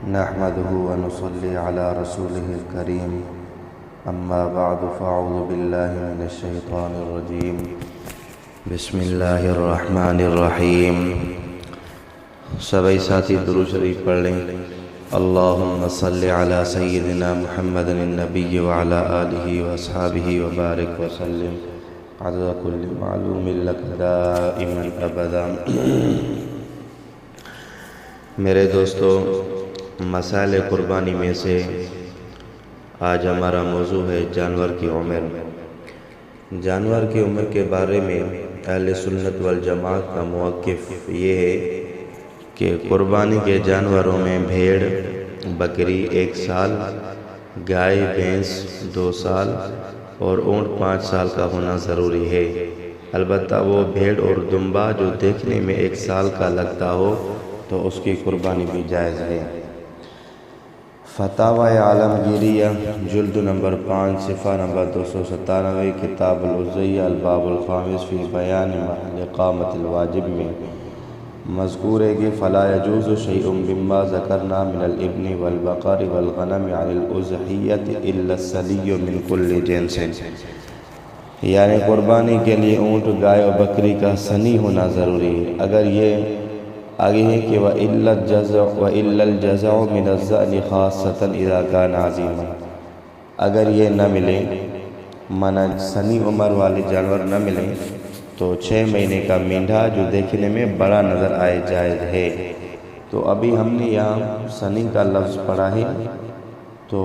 نحمده ونصلي على رسوله الكريم اما بعد فاعوذ بالله من الشيطان الرجيم بسم الله الرحمن الرحیم۔ سبھی ساتھی درود شریف پڑھ لیں۔ اللہم صلی علی سیدنا محمد النبی وعلی آلہ واصحابہ وبارک وسلم عدد کل معلوم لک دائما ابدا۔ میرے دوستو، مسائل قربانی میں سے آج ہمارا موضوع ہے جانور کی عمر۔ جانور کی عمر کے بارے میں اہل سنت والجماعت کا موقف یہ ہے کہ قربانی کے جانوروں میں بھیڑ بکری 1 سال، گائے بھینس 2 سال اور اونٹ 5 سال کا ہونا ضروری ہے۔ البتہ وہ بھیڑ اور دمبا جو دیکھنے میں 1 سال کا لگتا ہو تو اس کی قربانی بھی جائز ہے۔ فتاوی عالمگیریہ جلد نمبر 5 صفحہ نمبر 297 کتاب العضحیہ الباب الخامس فی بیان محل اقامت الواجب میں مذکور ہے کہ فلا یجوز شیء مما ذکرنا من الابن والبقر والغنم عن الاضحیۃ الا الثنی من کل جنس، یعنی قربانی کے لیے اونٹ گائے اور بکری کا ثنی ہونا ضروری ہے۔ اگر یہ آگے ہے کہ وَإِلَّا الْجَزَعُ مِنَ الزَّأْنِ خَاصَّةً إِذَا كَانَ عَظِيمًا، اگر یہ نہ ملے منع سنی عمر والے جانور نہ ملیں تو 6 مہینے کا مینڈھا جو دیکھنے میں بڑا نظر آئے جائز ہے۔ تو ابھی ہم نے یہاں سنی کا لفظ پڑھا ہے، تو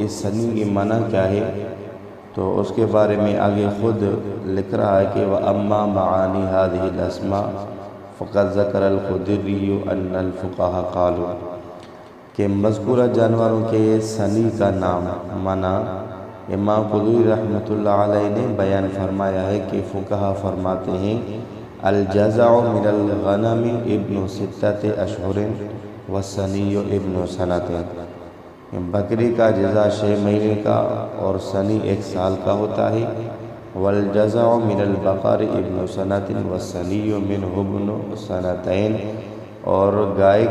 اس سنی کی معنی کیا ہے تو اس کے بارے میں آگے خود لکھ رہا ہے کہ وَأَمَّا مَعَانِي هَذِهِ الْأَسْمَاءِ فقط ذکر الخدری ان الفقہاء قالوا، کہ مذکورہ جانوروں کے ثنی کا نام معنی امام خدری رحمۃ اللہ علیہ نے بیان فرمایا ہے کہ فقہاء فرماتے ہیں الجزع من الغنم ابن 6 اشہر والثنی ابن سنۃ، بکری کا جزع 6 مہینے کا اور ثنی 1 سال کا ہوتا ہے۔ والجزع من البقر ابن سنۃ والثنی منہ ابن سنتین، اور گائے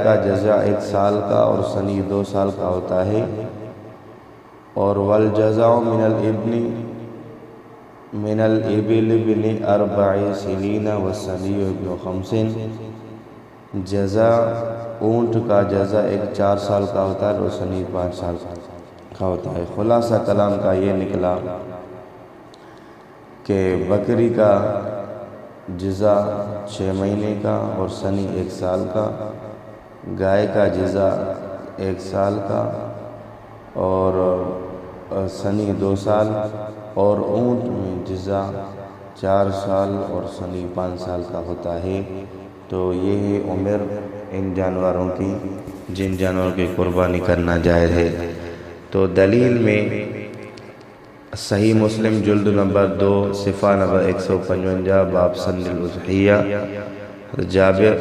کا جزع 1 سال کا اور ثنی 2 سال کا ہوتا ہے۔ اور والجزع من الابل ابن 4 سنین والثنی ابن 5، جزع اونٹ کا جزع 4 سال کا ہوتا ہے اور ثنی 5 سال کا ہوتا ہے۔ خلاصہ کلام کا یہ نکلا کہ بکری کا جزع 6 مہینے کا اور ثنی 1 سال کا، گائے کا جزع 1 سال کا اور ثنی 2 سال، اور اونٹ میں جزع 4 سال اور ثنی 5 سال کا ہوتا ہے۔ تو یہ ہے عمر ان جانوروں کی جن جانوروں کی قربانی کرنا جائز ہے۔ تو دلیل میں صحیح مسلم جلد نمبر 2 صفحہ نمبر 155 باب سن الاضحیہ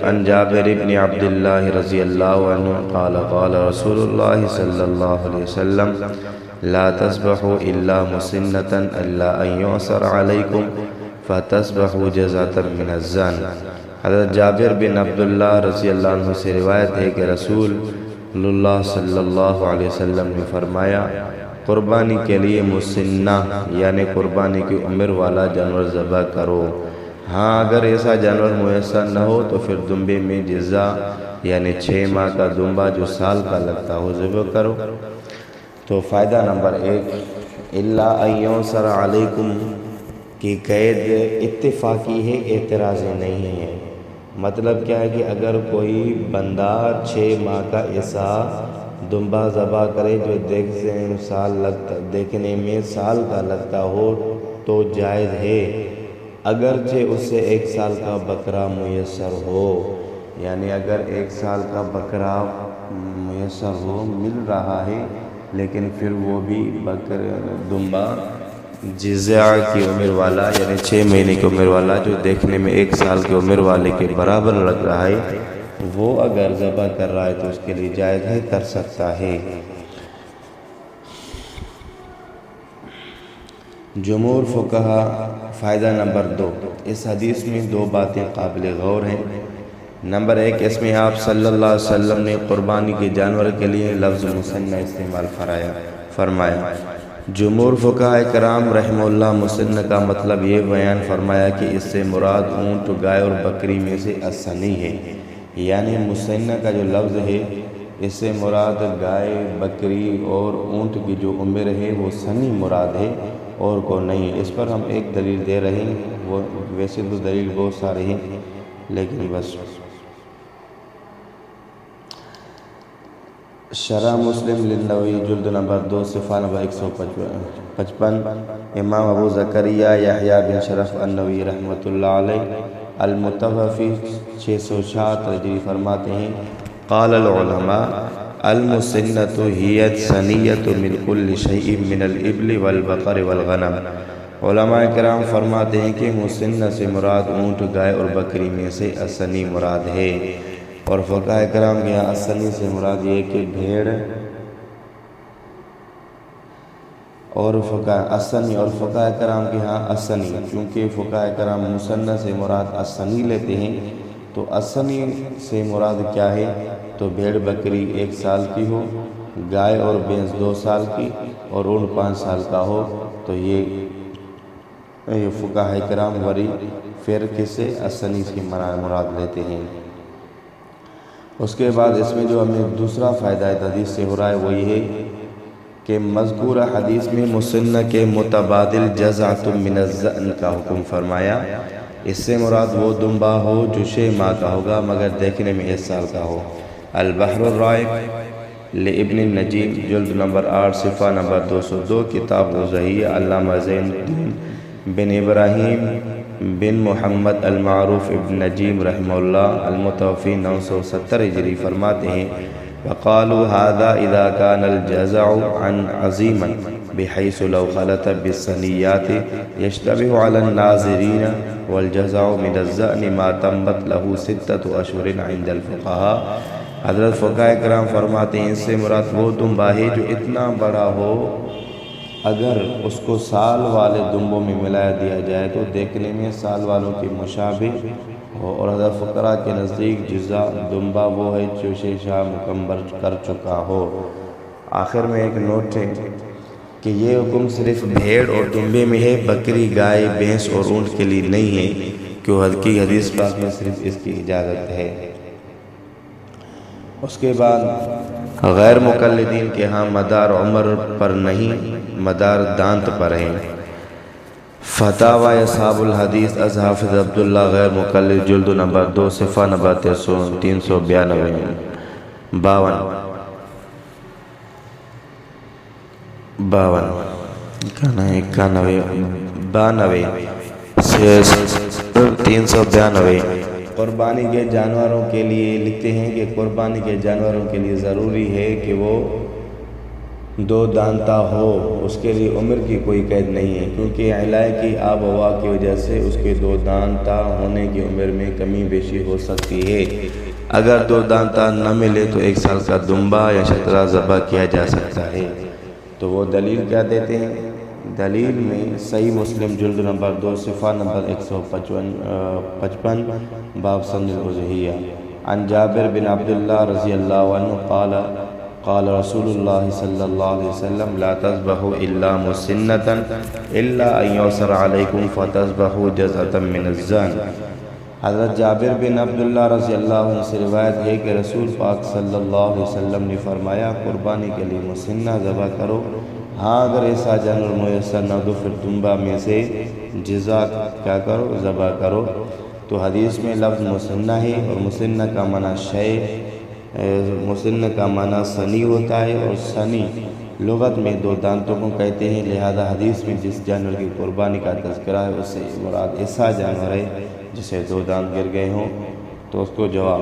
عن جابر بن عبد اللہ رضی اللہ عنہ قال قال رسول اللہ صلی اللہ علیہ وسلم لا تذبحوا الا مسنۃ الا ان يعصر علیکم فتذبحوا جزعۃ من الزن۔ حضرت جابر بن عبداللہ رضی اللہ عنہ سے روایت ہے کہ رسول اللہ صلی اللہ علیہ وسلم نے فرمایا قربانی کے لیے مسنہ یعنی قربانی کی عمر والا جانور ذبح کرو، ہاں اگر ایسا جانور میسر نہ ہو تو پھر دمبے میں جزع یعنی 6 ماہ کا دمبا جو سال کا لگتا ہو ذبح کرو۔ تو فائدہ نمبر 1 الا ان یعصر علیکم کی قید اتفاقی ہے، اعتراضی نہیں ہے۔ مطلب کیا ہے کہ اگر کوئی بندہ 6 ماہ کا ایسا دمبا ذبح کرے جو دیکھنے میں سال کا لگتا ہو تو جائز ہے، اگرچہ اس سے 1 سال کا بکرا میسر ہو، یعنی اگر 1 سال کا بکرا میسر ہو مل رہا ہے لیکن پھر وہ بھی دمبا جزع کی عمر والا یعنی 6 مہینے کی عمر والا جو دیکھنے میں 1 سال کی عمر والے کے برابر لگ رہا ہے، وہ اگر ذبح کر رہا ہے تو اس کے لیے جائز ہے، کر سکتا ہے۔ جمہور فقہا فائدہ نمبر 2، اس حدیث میں 2 باتیں قابل غور ہیں۔ نمبر 1، اس میں آپ صلی اللہ علیہ وسلم نے قربانی کے جانور کے لیے لفظ مسنہ استعمال فرمایا۔ جمہور فقہاء کرام رحمہ اللہ مسنہ کا مطلب یہ بیان فرمایا کہ اس سے مراد اونٹ، گائے اور بکری میں سے السنی ہے، یعنی مسنہ کا جو لفظ ہے اس سے مراد گائے، بکری اور اونٹ کی جو عمر ہے وہ سنی مراد ہے اور کو نہیں ہے۔ اس پر ہم ایک دلیل دے رہے ہیں، وہ ویسے تو دلیل بہت سارے ہیں لیکن بس شرح مسلم للنووی جلد نمبر 2 صفحہ نمبر 155، امام ابو زکریا یحییٰ بن شرف النووی رحمۃ اللہ علیہ المتوفی 666 ہجری فرماتے ہیں، قال العلماء المسنۃ ہی الثنیۃ من کل شیء من الابل والبقر والغنم۔ علماء کرام فرماتے ہیں کہ مسنہ سے مراد اونٹ، گائے اور بکری میں سے الثنی مراد ہے، اور فقہاء کرام کے یہاں الثنی سے مراد یہ کہ بھیڑ اور فقہاء کرام کے ہاں الثنی، کیونکہ فقہاء کرام مسنہ سے مراد الثنی لیتے ہیں، تو الثنی سے مراد کیا ہے؟ تو بھیڑ بکری 1 سال کی ہو، گائے اور بھینس 2 سال کی اور اونٹ 5 سال کا ہو، تو یہ فقہاء کرام وری فرقے سے الثنی کی مراد لیتے ہیں۔ اس کے بعد اس میں جو ہمیں دوسرا فائدہ حدیث سے ہو رہا ہے وہ یہ ہے کہ مذکورہ حدیث میں مسنہ کے متبادل جزعۃ من الضأن کا حکم فرمایا۔ اس سے مراد وہ دمبا ہو جو 6 ماہ کا ہوگا مگر دیکھنے میں 1 سال کا ہو۔ البحر الرائق لابن النجیم جلد نمبر 8 صفحہ نمبر 202، کتاب اضحیہ، علامہ زین الدین بن ابراہیم بن محمد المعروف ابن نجیم رحمہ اللہ المتوفی 970 ہجری فرماتے ہیں، وقالوا هذا اذا كان الجزع عن عظيما بحيث لو خلط بالثنيات يشتبه على الناظرين والجزع من الضأن ما تمت له 6 اشهر عند الفقهاء۔ حضرت فقہاء کرام فرماتے ہیں اس سے مراد وہ دمبا ہے جو اتنا بڑا ہو اگر اس کو سال والے دمبوں میں ملایا دیا جائے تو دیکھنے میں سال والوں کے مشابہ ہو، اور حضرت فقراء کے نزدیک جزع دمبا وہ ہے جو 6 شاہ مکمل کر چکا ہو۔ آخر میں ایک نوٹ ہے کہ یہ حکم صرف بھیڑ اور دمبے میں ہے، بکری، گائے، بھینس اور اونٹ کے لیے نہیں ہے، کہ حدیث پاک میں صرف اس کی اجازت ہے۔ اس کے بعد غیر مقلدین کے ہاں مدار عمر پر نہیں، مدار دانت پر ہے۔ فتاوی اصحاب الحدیث از حافظ عبداللہ غیر مقلد جلد نمبر 2 صفحہ نمبر 392 392 قربانی کے جانوروں کے لیے لکھتے ہیں کہ قربانی کے جانوروں کے لیے ضروری ہے کہ وہ 2 دانتا ہو، اس کے لیے عمر کی کوئی قید نہیں ہے، کیونکہ علاقے کی آب و ہوا کی وجہ سے اس کے 2 دانتا ہونے کی عمر میں کمی بیشی ہو سکتی ہے۔ اگر 2 دانتا نہ ملے تو 1 سال کا دمبا یا شترا ذبح کیا جا سکتا ہے۔ تو وہ دلیل کیا دیتے ہیں؟ دلیل میں صحیح مسلم جلد نمبر 2 صفحہ نمبر 155 باب سن الاضحیہ، عن جابر بن عبداللہ رضی اللہ عنہ قال رسول اللہ صلی اللہ علیہ وسلم لا تذبحوا الا مسنۃ الا ان یعصر علیکم فتذبحوا جزعۃ من الضأن۔ حضرت جابر بن عبداللہ رضی اللہ عنہ سے روایت ہے کہ رسول پاک صلی اللہ علیہ وسلم نے فرمایا قربانی کے لیے مسنہ ذبح کرو، ہاں اگر ایسا جانور میسر نہ تو پھر دمبا میں سے جزع کیا کرو، ذبح کرو۔ تو حدیث میں لفظ مسنہ ہے، اور مسنہ کا معنی سنی ہوتا ہے، اور سنی لغت میں 2 دانتوں کو کہتے ہیں، لہذا حدیث میں جس جانور کی قربانی کا تذکرہ ہے اس سے مراد ایسا جانور ہے جسے 2 دانت گر گئے ہوں۔ تو اس کو جواب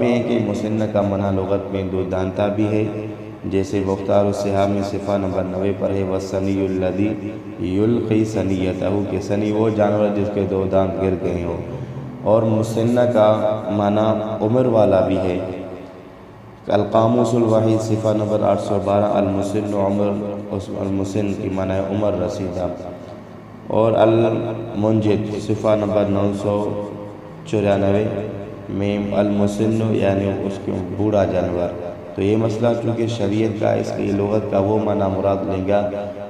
یہ ہے کہ مسنہ کا معنی لغت میں 2 دانتا بھی ہے، جیسے مختار الصحاح میں صفحہ نمبر 90 پر ہے، والثنی الذی یلقی ثنیتہ، کہ سنی وہ جانور جس کے 2 دانت گر گئے ہوں۔ اور مسنہ کا معنی عمر والا بھی ہے۔ القاموس الوحید صفحہ نمبر 812 المسن عمر، المسن کی معنی عمر رسیدہ۔ اور المنجد صفحہ نمبر 994 میم المسن یعنی اس کے بوڑھا جانور۔ تو یہ مسئلہ چونکہ شریعت کا اس کی لغت کا وہ معنی مراد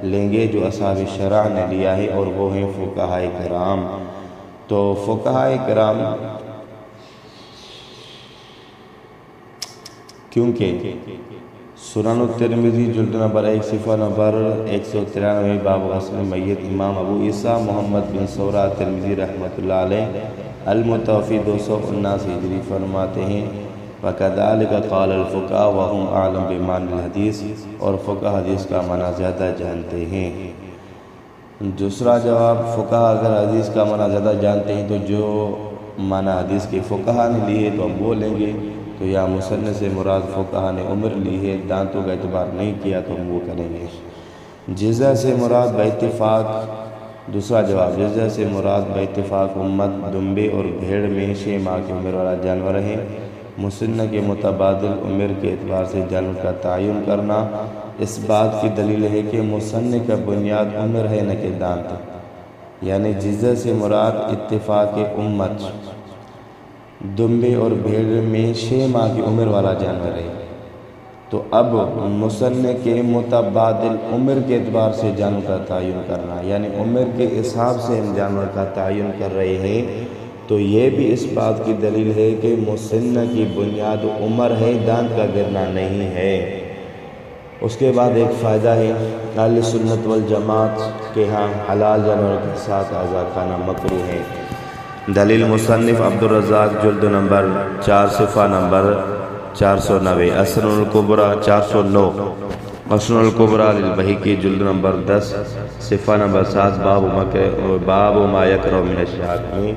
لیں گے جو اصحاب شرع نے لیا ہے، اور وہ ہیں فقہاء کرام۔ تو فقہاء کرام کیونکہ سنن الترمذی جلد نمبر 1 صفحہ نمبر 193 باب غسل میت، امام ابو عیسیٰ محمد بن ثورہ ترمذی رحمۃ اللہ علیہ المتوفی 279 ہجری فرماتے ہیں وَكَذَلِكَ قَالَ الْفُقَهَاءُ وَهُمْ أَعْلَمُ بِمَعْنِى الْحَدِيثِ، اور فقہ حدیث کا معنی زیادہ جانتے ہیں۔ دوسرا جواب، فقہ اگر حدیث کا معنی زیادہ جانتے ہیں تو جو معنی حدیث کے فقہ نے لی ہے تو ہم بولیں گے، تو یا مصنف سے مراد فقہ نے عمر لی ہے، دانتوں کا اعتبار نہیں کیا تو ہم وہ کریں گے۔ جزا سے مراد باتفاق، دوسرا جواب، جزا سے مراد باتفاق امت دمبے اور بھیڑ میں 6 ماہ کی عمر والا جانور ہے۔ مصنف کے متبادل عمر کے اعتبار سے جانور کا تعین کرنا اس بات کی دلیل ہے کہ مصنف کا بنیاد عمر ہے نہ کہ دانت، یعنی جزا سے مراد اتفاق امت دمبے اور بھیڑ میں 6 ماہ کی عمر والا جانور ہے۔ تو اب مصنف کے متبادل عمر کے اعتبار سے جانور کا تعین کرنا، یعنی عمر کے حساب سے ہم جانور کا تعین کر رہے ہیں، تو یہ بھی اس بات کی دلیل ہے کہ مصنف کی بنیاد عمر ہے، دانت کا گرنا نہیں ہے۔ اس کے بعد ایک فائدہ ہے، اہل سنت والجماعت کے ہاں حلال جانور کے ساتھ اعضاء کھانا مکروہ ہے۔ دلیل مصنف عبدالرزاق جلد نمبر 4 صفحہ نمبر 490، اسن الکبریٰ 409، اسن الکبریٰ للبہقی جلد نمبر 10 صفحہ نمبر 7 باب ما یکرہ من الشہاد میں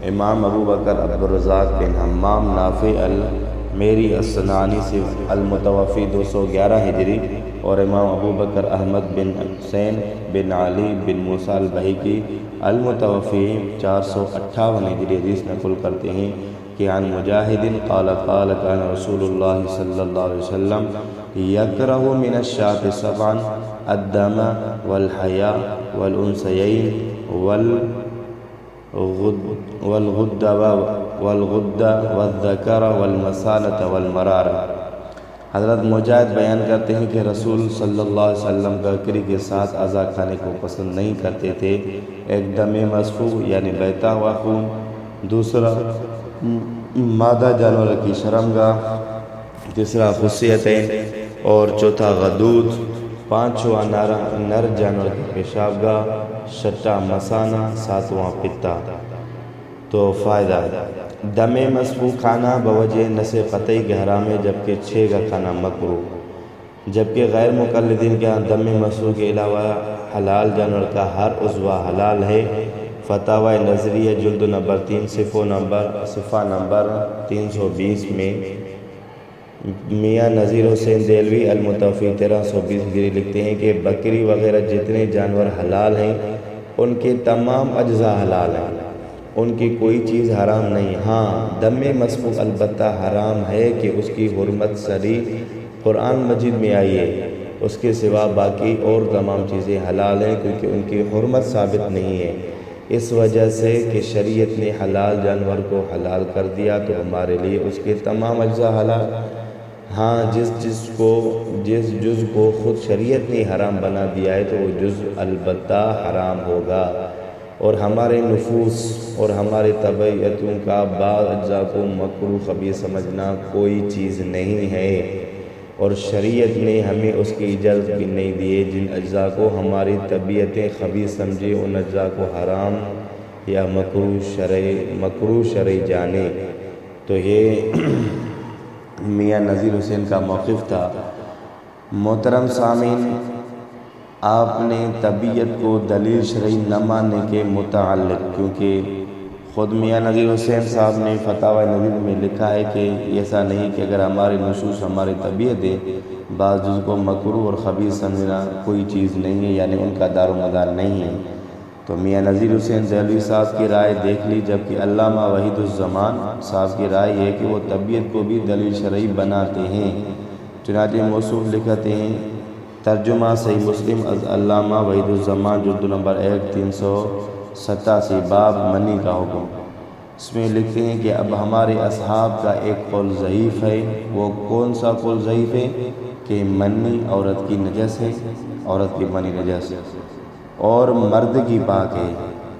امام ابو بکر عبدالرزاق بن حمام نافع المیری الصنعانی سے المتوفی 211 ہجری، اور امام ابو بکر احمد بن حسین بن علی بن موسیٰ البہقی المتوفی 458 ہجری حدیث نقل کرتے ہیں کہ عن مجاہد قال کان رسول اللہ صلی اللہ علیہ وسلم یکرہ من الشاة 7 الدم والحیا والانثیین والغد والذکر والمسانۃ والمرارہ۔ حضرت مجاہد بیان کرتے ہیں کہ رسول صلی اللہ علیہ وسلم بکری کے ساتھ اعضاء کھانے کو پسند نہیں کرتے تھے، ایک دم مسفوح یعنی بہتا ہوا خون، دوسرا مادہ جانور کی شرمگاہ، تیسرا خصیتین، اور چوتھا غدود، پانچواں نر جانور کی پیشابگاہ، چھٹا مسانہ، ساتواں پتا۔ تو فائدہ، دم مسفوح کھانا بوجہ نص قطعی کے حرام ہے، جبکہ 6 کا کھانا مکروہ، جبکہ غیر مقلدین کے ہاں دم مسفوح کے علاوہ حلال جانور کا ہر عضو حلال ہے۔ فتاوی نظریہ جلد نمبر 3 صفحہ نمبر 320 میں میاں نذیر حسین دہلوی المتوفی 1320 ہجری لکھتے ہیں کہ بکری وغیرہ جتنے جانور حلال ہیں ان کے تمام اجزاء حلال ہیں، ان کی کوئی چیز حرام نہیں۔ ہاں دم مسفوح البتہ حرام ہے کہ اس کی حرمت صریح قرآن مجید میں آئی ہے، اس کے سوا باقی اور تمام چیزیں حلال ہیں کیونکہ ان کی حرمت ثابت نہیں ہے۔ اس وجہ سے کہ شریعت نے حلال جانور کو حلال کر دیا تو ہمارے لیے اس کے تمام اجزاء حلال۔ ہاں جس جز کو خود شریعت نے حرام بنا دیا ہے تو وہ جز البتہ حرام ہوگا، اور ہمارے نفوس اور ہمارے طبیعتوں کا بعض اجزاء کو مکروہ خبیث سمجھنا کوئی چیز نہیں ہے، اور شریعت نے ہمیں اس کی اجازت بھی نہیں دی ہے۔ جن اجزاء کو ہماری طبیعتیں خبیث سمجھے ان اجزاء کو حرام یا مکروہ شرعی جانے۔ تو یہ میاں نذیر حسین کا موقف تھا۔ محترم سامعین، آپ نے طبیعت کو دلیل شرعی نہ ماننے کے متعلق، کیونکہ خود میاں نذیر حسین صاحب نے فتاوی نذیر میں لکھا ہے کہ ایسا نہیں کہ اگر ہماری نصوص ہماری طبیعت ہے بعض جز کو مکروہ اور خبیث سمجھنا کوئی چیز نہیں ہے، یعنی ان کا دار و مدار نہیں ہے۔ تو میاں نذیر حسین دہلوی صاحب کی رائے دیکھ لی، جبکہ علامہ وحید الزمان صاحب کی رائے ہے کہ وہ طبیعت کو بھی دلیل شرعی بناتے ہیں۔ چنانچہ موصوف لکھتے ہیں ترجمہ صحیح مسلم از علامہ وحید الزمان جلد نمبر 1 387 باب منی کا حکم۔ اس میں لکھتے ہیں کہ اب ہمارے اصحاب کا ایک قول ضعیف ہے۔ وہ کون سا قول ضعیف ہے؟ کہ منی عورت کی نجس ہے، عورت کی منی نجس ہے اور مرد کی پاک ہے۔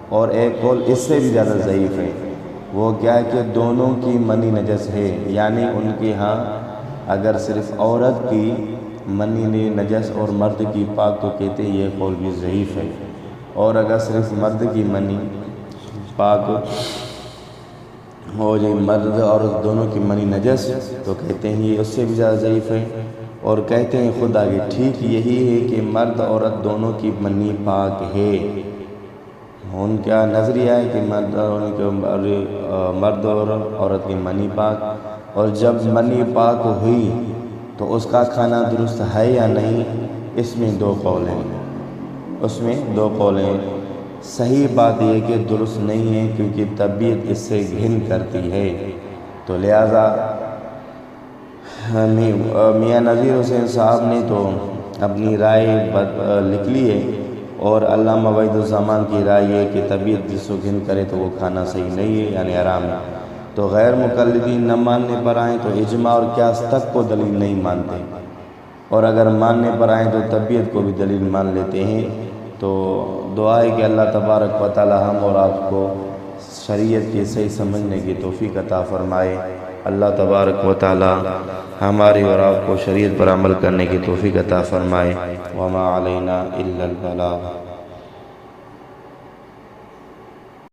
اور ایک قول اس سے بھی زیادہ ضعیف ہے، وہ کیا ہے کہ دونوں کی منی نجس ہے، یعنی ان کے ہاں اگر صرف عورت کی منی نجس اور مرد کی پاک تو کہتے ہیں یہ قول بھی ضعیف ہے، اور اگر صرف مرد کی منی پاک ہو جائے، مرد اور دونوں کی منی نجس، تو کہتے ہیں یہ اس سے بھی زیادہ ضعیف ہے۔ اور کہتے ہیں خود آگے ٹھیک یہی ہے کہ مرد عورت دونوں کی منی پاک ہے۔ ان کا نظریہ ہے کہ مرد اور عورت کی منی پاک، اور جب منی پاک ہوئی تو اس کا کھانا درست ہے یا نہیں، اس میں دو قول ہیں۔ صحیح بات یہ کہ درست نہیں ہے، کیونکہ طبیعت اس سے گھن کرتی ہے، تو لہذا میاں نذیر حسین صاحب نے تو اپنی رائے لکھ لی ہے، اور علامہ وحید الزمان کی رائے ہے کہ طبیعت جس کو گھن کرے تو وہ کھانا صحیح نہیں ہے، یعنی حرام ہے۔ تو غیر مقلدین نہ ماننے پر آئیں تو اجماع اور قیاس تک کو دلیل نہیں مانتے، اور اگر ماننے پر آئیں تو طبیعت کو بھی دلیل مان لیتے ہیں۔ تو دعا ہے کہ اللہ تبارک و تعالی ہم اور آپ کو شریعت کی صحیح سمجھنے کی توفیق عطا فرمائے۔ اللہ تبارک و تعالی ہماری اور آپ کو شریعت پر عمل کرنے کی توفیق عطا فرمائے۔ وما علینا الا البلاغ۔